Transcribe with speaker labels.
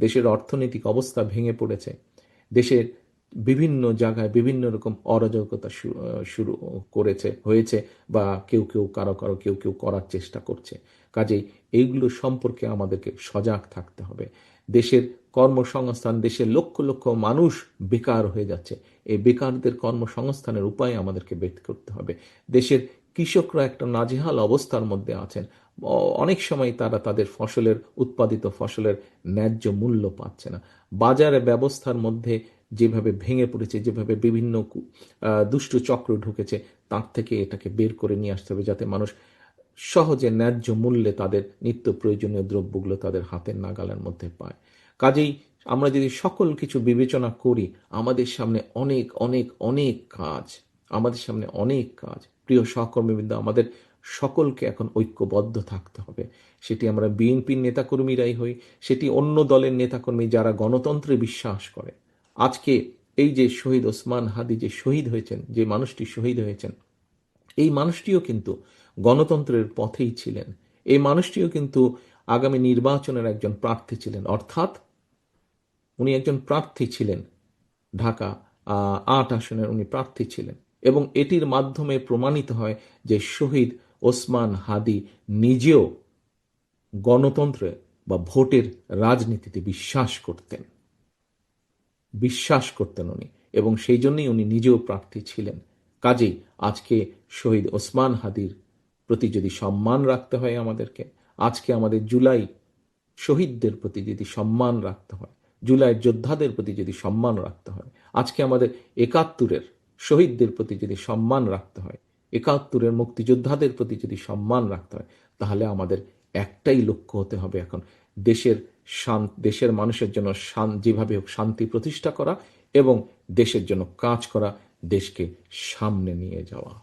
Speaker 1: দেশের অর্থনৈতিক অবস্থা ভেঙে পড়েছে, দেশের বিভিন্ন জায়গায় বিভিন্ন রকম অরাজকতা শুরু হয়েছে, বা কেউ কেউ কেউ কেউ করার চেষ্টা করছে। কাজেই এইগুলো সম্পর্কে আমাদেরকে সজাগ থাকতে হবে। দেশের কর্মসংস্থান, দেশের লক্ষ লক্ষ মানুষ বেকার হয়ে যাচ্ছে, এই বেকারদের কর্মসংস্থানের উপায় আমাদেরকে বের করতে হবে। দেশের কৃষকরা একটা নাজেহাল অবস্থার মধ্যে আছেন, অনেক সময় তারা তাদের উৎপাদিত ফসলের ন্যায্য মূল্য পাচ্ছে না। বাজারে ব্যবস্থার মধ্যে যেভাবে ভেঙে পড়েছে, যেভাবে বিভিন্ন দুষ্ট চক্র ঢুকেছে, তার থেকে এটাকে বের করে নিয়ে আসতে হবে, যাতে মানুষ সহজে ন্যায্য মূল্যে তাদের নিত্য প্রয়োজনীয় দ্রব্যগুলো তাদের হাতের নাগালের মধ্যে পায়। কাজেই আমরা যদি সকল কিছু বিবেচনা করি, আমাদের সামনে অনেক অনেক অনেক কাজ, আমাদের সামনে অনেক কাজ। প্রিয় সহকর্মীবৃন্দ, আমাদের সকলকে এখন ঐক্যবদ্ধ থাকতে হবে। সেটি আমরা বিএনপির নেতাকর্মীরাই হই, সেটি অন্য দলের নেতাকর্মী যারা গণতন্ত্রে বিশ্বাস করে। আজকে এই যে শহীদ ওসমান হাদি যে শহীদ হয়েছেন, যে মানুষটি শহীদ হয়েছেন, এই মানুষটিও কিন্তু গণতন্ত্রের পথেই ছিলেন। এই মানুষটিও কিন্তু আগামী নির্বাচনের একজন প্রার্থী ছিলেন, অর্থাৎ উনি একজন প্রার্থী ছিলেন। ঢাকা ৮ আসনের উনি প্রার্থী ছিলেন, এবং এটির মাধ্যমে প্রমাণিত হয় যে শহীদ ওসমান হাদি নিজেও গণতন্ত্রে বা ভোটের রাজনীতিতে বিশ্বাস করতেন উনি, এবং সেই জন্যই উনি নিজেও প্রার্থী ছিলেন। কাজেই আজকে শহীদ ওসমান হাদির প্রতি যদি সম্মান রাখতে হয় আমাদেরকে, আজকে আমাদের জুলাই শহীদদের প্রতি যদি সম্মান রাখতে হয়, জুলাই যোদ্ধাদের প্রতি যদি সম্মান রাখতে হয়, আজকে আমাদের ৭১-এর শহীদদের প্রতি যদি সম্মান রাখতে হয়, ৭১-এর মুক্তিযোদ্ধাদের প্রতি যদি সম্মান রাখতে হয়, তাহলে আমাদের একটাই লক্ষ্য হতে হবে এখন, দেশের মানুষের জন্য যেভাবে হোক শান্তি প্রতিষ্ঠা করা, এবং দেশের জন্য কাজ করা, দেশকে সামনে নিয়ে যাওয়া।